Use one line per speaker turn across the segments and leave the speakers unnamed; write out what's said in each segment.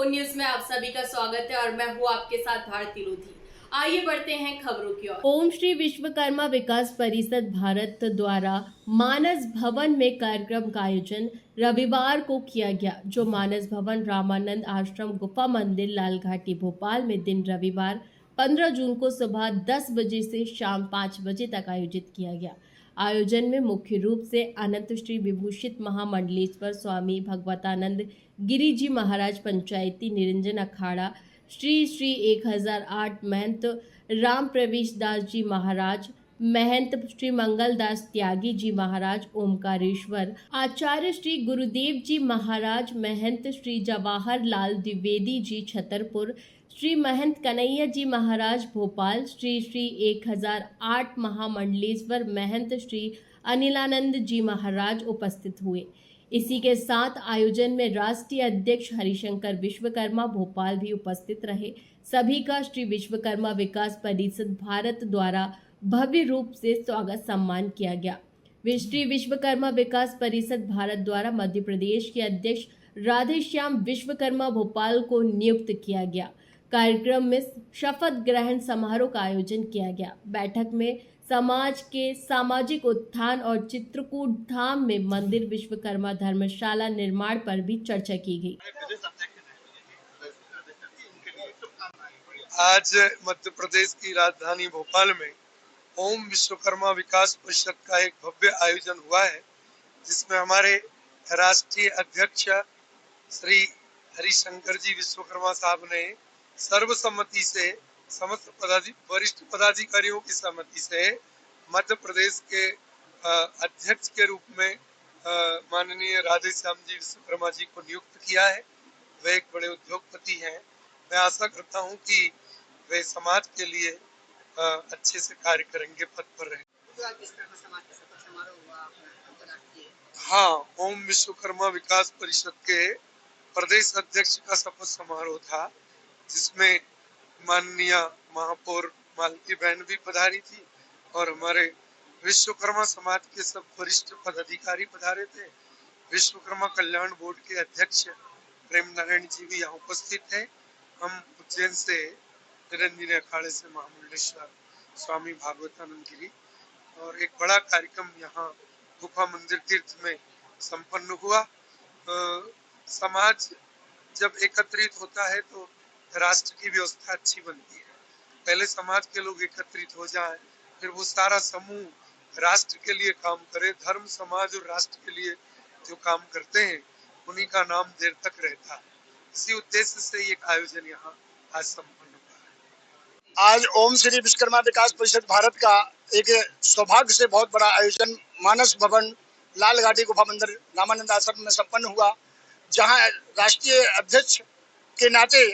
News में आप सभी का स्वागत है और मैं हूँ आपके साथ भारती लोधी। आइए बढ़ते हैं खबरों की ओर। ओम श्री विश्वकर्मा विकास परिषद भारत द्वारा मानस भवन में कार्यक्रम का आयोजन रविवार को किया गया, जो मानस भवन रामानंद आश्रम गुफा मंदिर लालघाटी भोपाल में दिन रविवार 15 जून को सुबह 10 बजे से शाम 5 बजे तक आयोजित किया गया। आयोजन में मुख्य रूप से अनंत श्री विभूषित महामंडलेश्वर स्वामी भगवतानंद गिरी जी महाराज पंचायती निरंजन अखाड़ा श्री श्री 1008 महंत राम प्रवेश दास जी महाराज, महंत श्री मंगल दास त्यागी जी महाराज ओमकारेश्वर, आचार्य श्री गुरुदेव जी महाराज, महंत श्री जवाहर लाल द्विवेदी जी छतरपुर, श्री महंत कन्हैया जी महाराज भोपाल, श्री श्री 1008 महामंडलेश्वर महंत श्री अनिलानंद जी महाराज उपस्थित हुए। इसी के साथ आयोजन में राष्ट्रीय अध्यक्ष हरिशंकर विश्वकर्मा भोपाल भी उपस्थित रहे। सभी का श्री विश्वकर्मा विकास परिषद भारत द्वारा भव्य रूप से स्वागत सम्मान किया गया। श्री विश्वकर्मा विकास परिषद भारत द्वारा मध्य प्रदेश के अध्यक्ष राधेश्याम विश्वकर्मा भोपाल को नियुक्त किया गया। कार्यक्रम में शपथ ग्रहण समारोह का आयोजन किया गया। बैठक में समाज के सामाजिक उत्थान और चित्रकूट धाम में मंदिर विश्वकर्मा धर्मशाला निर्माण पर भी चर्चा की गई।
आज मध्य प्रदेश की राजधानी भोपाल में ओम विश्वकर्मा विकास परिषद का एक भव्य आयोजन हुआ है, जिसमें हमारे राष्ट्रीय अध्यक्ष श्री हरिशंकर जी विश्वकर्मा साहब ने सर्वसम्मति से समस्त वरिष्ठ पदाधिकारियों की सहमति से मध्य प्रदेश के अध्यक्ष के रूप में माननीय राधेश्याम जी विश्वकर्मा जी को नियुक्त किया है। वे एक बड़े उद्योगपति हैं। मैं आशा करता हूं कि वे समाज के लिए अच्छे से कार्य करेंगे, पद पर रहेंगे। हाँ, ओम विश्वकर्मा विकास परिषद के प्रदेश अध्यक्ष का शपथ समारोह था, जिसमें माननीय महापौर मालती बहन भी पधारी थी और हमारे विश्वकर्मा समाज के सब वरिष्ठ पदाधिकारी पधारे थे। विश्वकर्मा कल्याण बोर्ड के अध्यक्ष प्रेम नारायण जी भी यहाँ उपस्थित थे। हम उज्जैन से निरंजन अखाड़े से महामंडलेश्वर स्वामी भागवतानंद गिरी और एक बड़ा कार्यक्रम यहाँ गुफा मंदिर तीर्थ में संपन्न हुआ। समाज जब एकत्रित होता है तो राष्ट्र की व्यवस्था अच्छी बनती है। पहले समाज के लोग एकत्रित हो जाएं, फिर वो सारा समूह राष्ट्र के लिए काम करे। धर्म, समाज और राष्ट्र के लिए जो काम करते हैं उन्हीं का नाम देर तक रहता है। इसी उद्देश्य से ये आयोजन यहाँ आज संपन्न हुआ है।
आज ओम श्री विश्वकर्मा विकास परिषद भारत का एक सौभाग्य से बहुत बड़ा आयोजन मानस भवन लालघाटी गुफा मंदिर रामानंद आश्रम में संपन्न हुआ, जहां राष्ट्रीय अध्यक्ष के नाते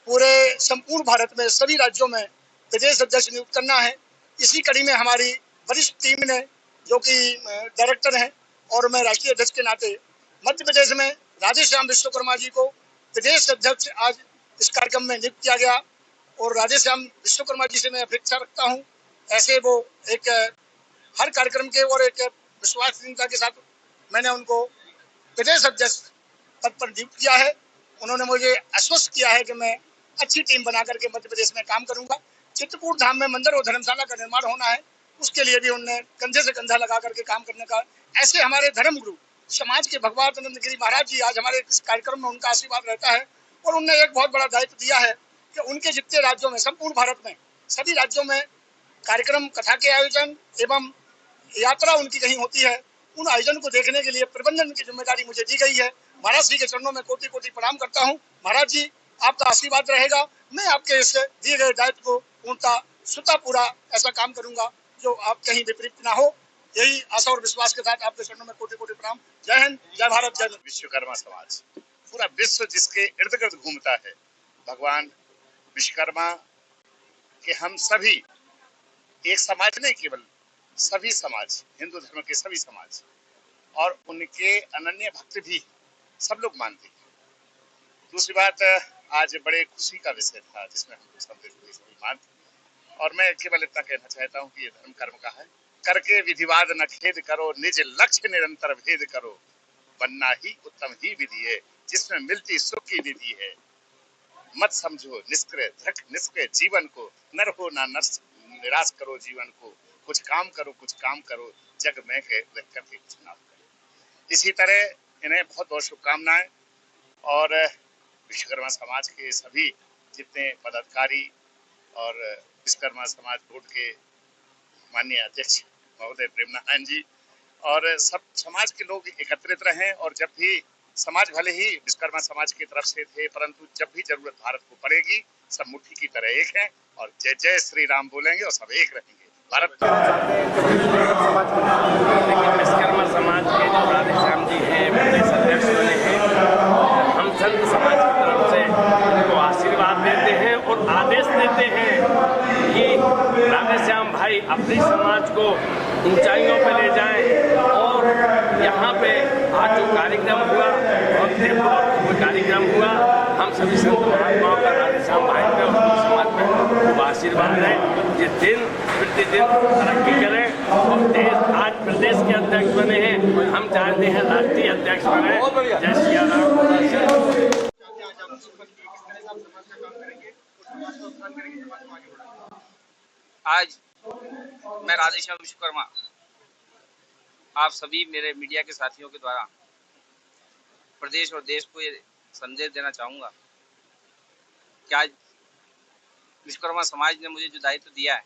पूरे संपूर्ण भारत में सभी राज्यों में प्रदेश अध्यक्ष नियुक्त करना है। इसी कड़ी में हमारी वरिष्ठ टीम ने, जो कि डायरेक्टर हैं और मैं राष्ट्रीय अध्यक्ष के नाते मध्य प्रदेश में राधेश्याम विश्वकर्मा जी को प्रदेश अध्यक्ष आज इस कार्यक्रम में नियुक्त किया गया। और राधेश्याम विश्वकर्मा जी से मैं अपेक्षा रखता हूँ, ऐसे वो एक हर कार्यक्रम के और एक विश्वसनीयता के साथ मैंने उनको प्रदेश अध्यक्ष पद पर नियुक्त किया है। उन्होंने मुझे आश्वस्त किया है कि मैं अच्छी टीम बना करके मध्य प्रदेश में काम करूंगा। चित्रकूट धाम में मंदिर और धर्मशाला का निर्माण होना है, उसके लिए भी उन्होंने कंधे से कंधा लगा करके काम करने का। ऐसे हमारे धर्म गुरु समाज के भगवतानंद गिरी महाराज जी आज हमारे इस कार्यक्रम में उनका आशीर्वाद रहता है। और उन्होंने एक बहुत बड़ा दायित्व दिया है कि उनके जितने राज्यों में, संपूर्ण भारत में सभी राज्यों में कार्यक्रम, कथा के आयोजन एवं यात्रा उनकी कहीं होती है, उन आयोजन को देखने के लिए प्रबंधन की जिम्मेदारी मुझे दी गई है। महाराज जी के चरणों में कोटि कोटि प्रणाम करता हूँ। महाराज जी, आपका आशीर्वाद रहेगा। मैं आपके इस दिए गए दायित्व को पूर्णता स्वतः पूरा ऐसा काम करूंगा जो आप कहीं विपरीत ना हो। यही आशा और विश्वास के साथ आपके चरणों में कोटि कोटि प्रणाम। जय हिंद, जय भारत, जय।
विश्वकर्मा समाज पूरा विश्व जिसके इर्द गिर्द घूमता है, भगवान विश्वकर्मा के हम सभी एक समाज नहीं, केवल सभी समाज, हिंदू धर्म के सभी समाज और उनके अनन्य भक्त भी सब लोग मानते हैं। दूसरी बात, आज बड़े खुशी का विषय था जिसमें हम सभी मानते, और मैं केवल इतना कहना चाहता हूँ कि ये धर्म कर्म का है। करके विधिवाद न खेद करो, निज लक्ष्य निरंतर भेद करो, बनना ही उत्तम ही विधि है, जिसमें मिलती सुख की निधि है। मत समझो निष्क्रिय धक निष्क्रिय जीवन को, नर हो ना नर निराश करो जीवन को, कुछ काम करो जग में के व्यक्ति के चुनाव करो। इसी तरह इन्हें बहुत बहुत शुभकामनाएं। और विश्वकर्मा समाज के सभी जितने पदाधिकारी और विश्वकर्मा समाज बोर्ड के माननीय अध्यक्ष महोदय प्रेम नारायण जी और सब समाज के लोग एकत्रित रहें। और जब भी समाज भले ही विश्वकर्मा समाज की तरफ से थे, परंतु जब भी जरूरत भारत को पड़ेगी सब मुट्ठी की तरह एक हैं और जय जय श्री राम बोलेंगे और सब एक रहेंगे। भारत
लेकिन विश्वकर्मा समाज के जो राधेश्याम जी हैं, प्रदेश अध्यक्ष बने हैं, हम संत समाज की तरफ से उनको आशीर्वाद देते हैं और आदेश देते हैं कि राधेश्याम भाई अपनी समाज को ऊंचाइयों पर ले जाएं। और यहाँ पे आज जो कार्यक्रम हुआ और कार्यक्रम हुआ, हम सभी संत महात्माओं का राधेश्याम भाई पे और समाज में खूब आशीर्वाद है कि दिन प्रतिदिन तरक्की करें और देश आज प्रदेश के अध्यक्ष बने हैं, हम चाहते हैं राष्ट्रीय अध्यक्ष बने। जय सिया राम।
आज मैं राधेश्याम विश्वकर्मा आप सभी मेरे मीडिया के साथियों के द्वारा प्रदेश और देश को ये संदेश देना चाहूँगा कि आज विश्वकर्मा समाज ने मुझे जो दायित्व दिया है,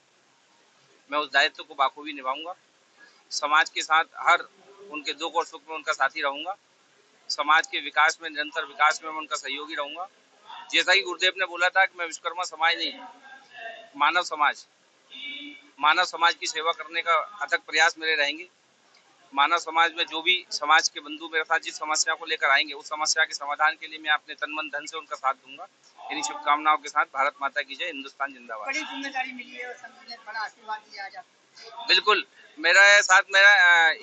मैं उस दायित्व को बाखूबी निभाऊंगा। समाज के साथ हर उनके दुख और सुख में उनका साथी रहूंगा। समाज के विकास में, निरंतर विकास में मैं उनका सहयोगी रहूंगा। जैसा कि गुरुदेव ने बोला था कि मैं विश्वकर्मा समाज नहीं, मानव समाज की सेवा करने का अथक प्रयास मेरे रहेंगे। मानव समाज में जो भी समाज के बंधु मेरे साथ जिस समस्या को लेकर आएंगे, उस समस्या के समाधान के लिए मैं अपने तन मन धन से उनका साथ दूंगा। इन्हीं शुभकामनाओं के साथ भारत माता की जय, हिंदुस्तान जिंदाबाद।
बड़ी जिम्मेदारी मिली है और संत ने बड़ा आशीर्वाद दिया आज आपको।
बिल्कुल, मेरा साथ मेरा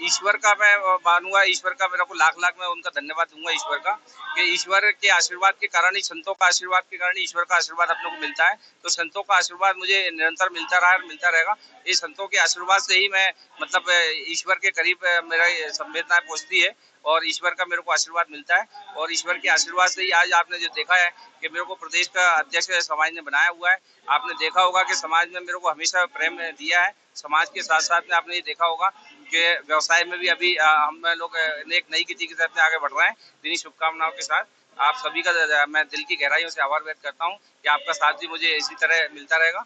ईश्वर का मैं मानूंगा, ईश्वर का मेरा को लाख मैं उनका धन्यवाद दूंगा ईश्वर का, कि ईश्वर के आशीर्वाद के कारण ही, संतों का आशीर्वाद के कारण ईश्वर का आशीर्वाद अपने को मिलता है। तो संतों का आशीर्वाद मुझे निरंतर मिलता रहा और मिलता रहेगा। इस संतों के आशीर्वाद से ही मैं मतलब ईश्वर के करीब मेरा संवेदनाएं पहुंचती है और ईश्वर का मेरे को आशीर्वाद मिलता है। और ईश्वर के आशीर्वाद से ही आज आपने जो देखा है कि मेरे को प्रदेश का अध्यक्ष समाज ने बनाया हुआ है। आपने देखा होगा कि समाज ने मेरे को हमेशा प्रेम दिया है। समाज के साथ साथ में आपने ये देखा होगा कि व्यवसाय में भी अभी हम लोग एक नई गति के साथ में आगे बढ़ रहे हैं। इन्हीं शुभकामनाओं के साथ आप सभी का मैं दिल की गहराइयों से आभार व्यक्त करता हूँ कि आपका साथ भी मुझे इसी तरह मिलता रहेगा।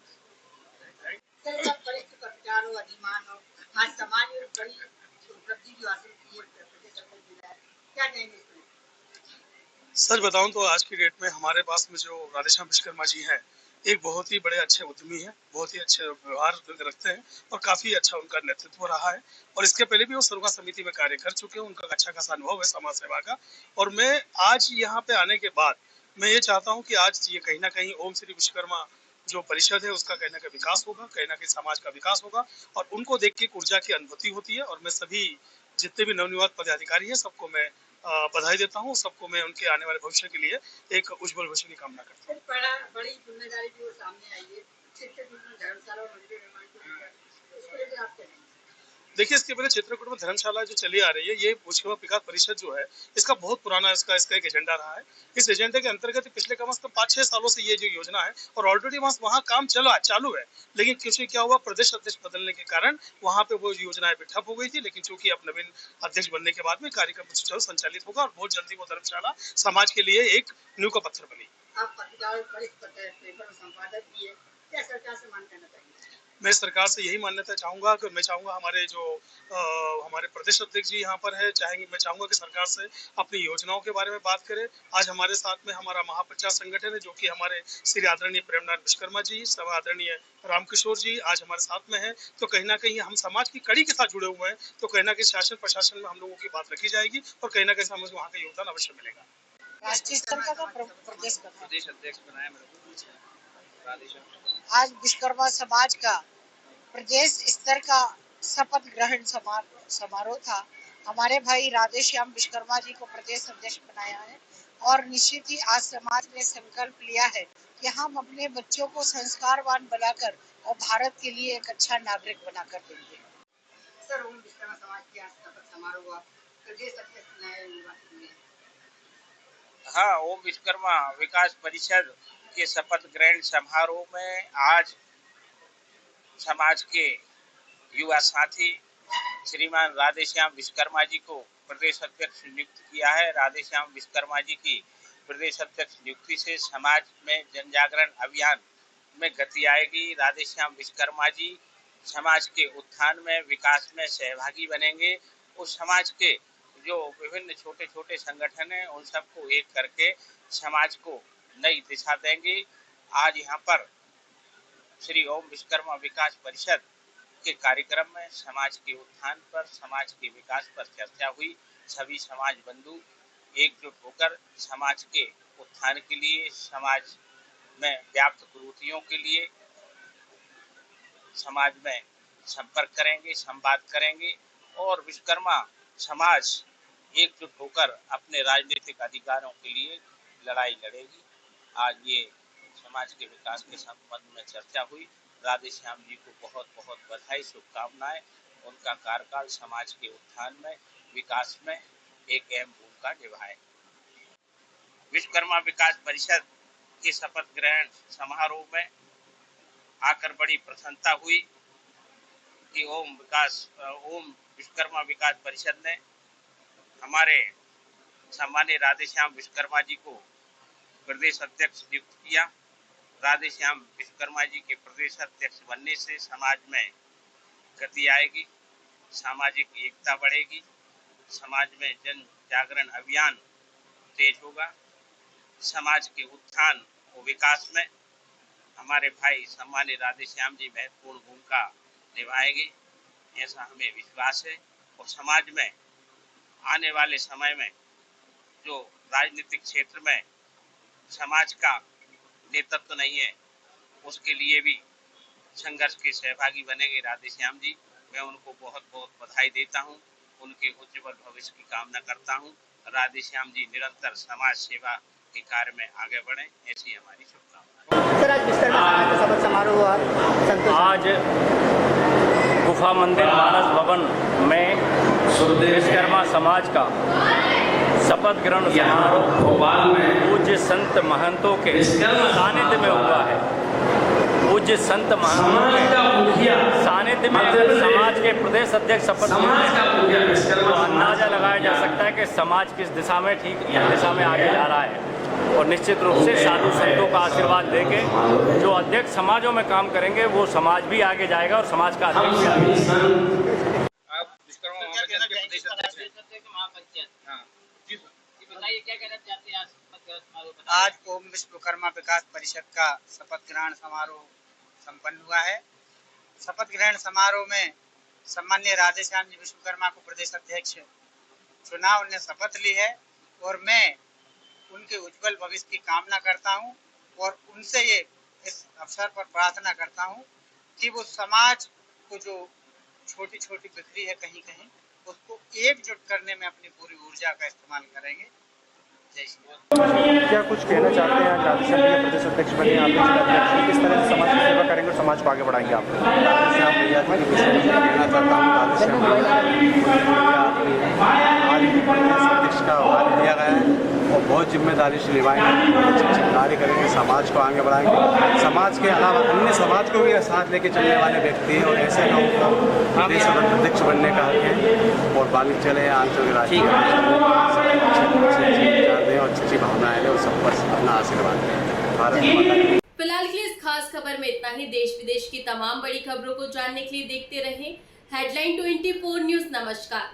आज समाज में बड़ी उपलब्धि जो हासिल की है, क्या कहेंगे इसमें?
सच बताऊं तो आज की डेट में हमारे पास में जो राधेश्याम विश्वकर्मा जी हैं, एक बहुत ही बड़े अच्छे उद्यमी हैं, बहुत ही अच्छे व्यवहार रखते हैं और काफी अच्छा उनका नेतृत्व रहा है। और इसके पहले भी वो सरुगा समिति में कार्य कर चुके हैं, उनका अच्छा खासा अनुभव है समाज सेवा का। और मैं आज यहाँ पे आने के बाद मैं ये चाहता हूँ कि आज ये कहीं ना कहीं ओम श्री विश्वकर्मा जो परिषद है उसका कहीं ना कहीं विकास होगा, कहीं ना कहीं समाज का विकास होगा और उनको देख के ऊर्जा की अनुभूति होती है। और मैं सभी जितने भी नवनिर्वाचित पदाधिकारी हैं सबको मैं बधाई देता हूँ, सबको मैं उनके आने वाले भविष्य के लिए एक उज्जवल भविष्य की कामना करता हूँ।
बड़ी जिम्मेदारी जो सामने आई है, धर्मशाला और मंदिर निर्माण को उसको लेकर आप क्या कहेंगे?
देखिए, इसके पहले चित्रकूट में धर्मशाला जो चली आ रही है, ये विश्वकर्मा विकास परिषद जो है इसका बहुत पुराना इसका एक एजेंडा रहा है। इस एजेंडे के अंतर्गत पिछले कम से कम 5-6 सालों से ये जो योजना है और ऑलरेडी वहाँ काम चालू है। लेकिन क्योंकि क्या हुआ, प्रदेश अध्यक्ष बदलने के कारण वहाँ पे वो योजना ठप हो गई थी। लेकिन चूंकि अब नवीन अध्यक्ष बनने के बाद में कार्यक्रम सुचारू संचालित होगा और बहुत जल्दी वो धर्मशाला समाज के लिए एक नींव का पत्थर बनी।
आप पत्रकार पेपर संपादक भी है, क्या सरकार से मांग करना चाहिए?
मैं सरकार से यही मान्यता चाहूंगा कि मैं चाहूंगा हमारे जो हमारे प्रदेश अध्यक्ष जी यहाँ पर है, मैं चाहूंगा कि सरकार से अपनी योजनाओं के बारे में बात करें। आज हमारे साथ में हमारा महाप्रचार संगठन है जो कि हमारे श्री आदरणीय प्रेम नारायण विश्वकर्मा जी, सब आदरणीय रामकिशोर जी आज हमारे साथ में है। तो कहीं ना कहीं हम समाज की कड़ी के साथ जुड़े हुए हैं, तो कहीं ना कहीं शासन प्रशासन में हम लोगों की बात रखी जाएगी और कहीं ना कहीं हमें वहाँ का योगदान अवश्य मिलेगा।
राष्ट्रीय स्तर का प्रदेश
अध्यक्ष बनाया मेरे को।
आज विश्वकर्मा समाज का प्रदेश स्तर का शपथ ग्रहण समारोह था। हमारे भाई राधेश्याम विश्वकर्मा जी को प्रदेश अध्यक्ष बनाया है और निश्चित ही आज समाज ने संकल्प लिया है कि हम अपने बच्चों को संस्कारवान बनाकर और भारत के लिए एक अच्छा नागरिक बनाकर देंगे। सर, ओम विश्वकर्मा समाज की आज शपथ समारोह प्रदेश अध्यक्ष बनाए हुए।
हाँ, ओम विश्वकर्मा विकास परिषद
के शपथ ग्रहण समारोह में आज समाज के युवा साथी श्रीमान राधेश्याम विश्वकर्मा जी को प्रदेश अध्यक्ष नियुक्त किया है। राधेश्याम विश्वकर्मा जी की प्रदेश अध्यक्ष नियुक्ति से समाज में जन जागरण अभियान में गति आएगी। राधेश्याम विश्वकर्मा जी समाज के उत्थान में, विकास में सहभागी बनेंगे और समाज के जो विभिन्न छोटे छोटे संगठन हैं उन सबको एक करके समाज को नई दिशा देंगे। आज यहाँ पर श्री ओम विश्वकर्मा विकास परिषद के कार्यक्रम में समाज के उत्थान पर, समाज के विकास पर चर्चा हुई। सभी समाज बंधु एकजुट होकर समाज के उत्थान के लिए, समाज में व्याप्त कुरीतियों के लिए समाज में संपर्क करेंगे, संवाद करेंगे और विश्वकर्मा समाज एकजुट होकर अपने राजनीतिक अधिकारों के लिए लड़ाई लड़ेगी। आज ये समाज के विकास के संबंध में चर्चा हुई। राधेश्याम जी को बहुत बहुत बधाई, शुभकामनाएं। उनका कार्यकाल समाज के उत्थान में, विकास में एक अहम भूमिका निभाए। विश्वकर्मा विकास परिषद के शपथ ग्रहण समारोह में आकर बड़ी प्रसन्नता हुई कि ओम विश्वकर्मा विकास परिषद ने हमारे सम्मानीय राधेश्याम विश्वकर्मा जी को प्रदेश अध्यक्ष नियुक्त किया। राधेश्याम विश्वकर्मा जी के प्रदेश अध्यक्ष बनने से समाज में गति आएगी, सामाजिक एकता बढ़ेगी, समाज में जन जागरण अभियान तेज होगा, समाज के उत्थान और विकास में हमारे भाई सम्मानीय राधेश्याम जी महत्वपूर्ण भूमिका निभाएंगे, ऐसा हमें विश्वास है। और समाज में आने वाले समय में जो राजनीतिक क्षेत्र में समाज का नेतृत्व नहीं है, उसके लिए भी संघर्ष के सहभागी बनेंगे राधेश्याम जी। मैं उनको बहुत बहुत बधाई देता हूं, उनके उज्जवल भविष्य की कामना करता हूं। राधेश्याम जी निरंतर समाज सेवा के कार्य में आगे बढ़ें, ऐसी हमारी शुभकामनाएं।
सर, आज विश्वकर्मा समाज का शपथ समारोह हुआ,
आज गुफा मंदिर मानस भवन में विश्वकर्मा समाज का शपथ ग्रहण समारोह भोपाल में पूज्य संत महंतों के सानिध्य में हुआ है। पूज्य संत महंतों के सानिध्य में समाज के प्रदेश अध्यक्ष शपथ तो अंदाजा लगाया जा सकता है कि समाज किस दिशा में, ठीक दिशा में आगे जा रहा है। और निश्चित रूप से साधु संतों का आशीर्वाद देके जो अध्यक्ष समाजों में काम करेंगे वो समाज भी आगे जाएगा और समाज का अध्यक्ष भी आगे जाएगा।
आज ओम विश्वकर्मा विकास परिषद का शपथ ग्रहण समारोह संपन्न हुआ है। शपथ ग्रहण समारोह में सम्मानीय राधेश्याम जी विश्वकर्मा को प्रदेश अध्यक्ष चुना, उन्हें शपथ ली है और मैं उनके उज्जवल भविष्य की कामना करता हूं और उनसे ये इस अवसर पर प्रार्थना करता हूं कि वो समाज को जो छोटी छोटी बिखरी है कहीं कहीं, उसको एकजुट करने में अपनी पूरी ऊर्जा का इस्तेमाल करेंगे। जय श्री।
क्या कुछ कहना चाहते हैं? आज राधेश्याम जी प्रदेश अध्यक्ष बने, आप अध्यक्ष, किस तरह से समाज की सेवा करेंगे और समाज को आगे बढ़ाएंगे आप?
राधेश्याम भैया जी के विषय में कहना चाहता हूँ। राधेश्याम भैया आज प्रदेश अध्यक्ष का आह्वान दिया गया है और बहुत जिम्मेदारी से निभाएंगे, अच्छे कार्य करेंगे, समाज को आगे बढ़ाएंगे। समाज के अलावा अन्य समाज को भी साथ लेके चलने वाले व्यक्ति हैं और ऐसे लोगों को प्रदेश अध्यक्ष बनने का हक है। और बालिक चले आंचल राज्य और अच्छी भावनाएं और सब पर अपना आशीर्वाद दें। भारत माता की।
फिलहाल के लिए इस खास खबर में इतना ही। देश विदेश की तमाम बड़ी खबरों को जानने के लिए देखते रहें हेडलाइन 24 न्यूज। नमस्कार।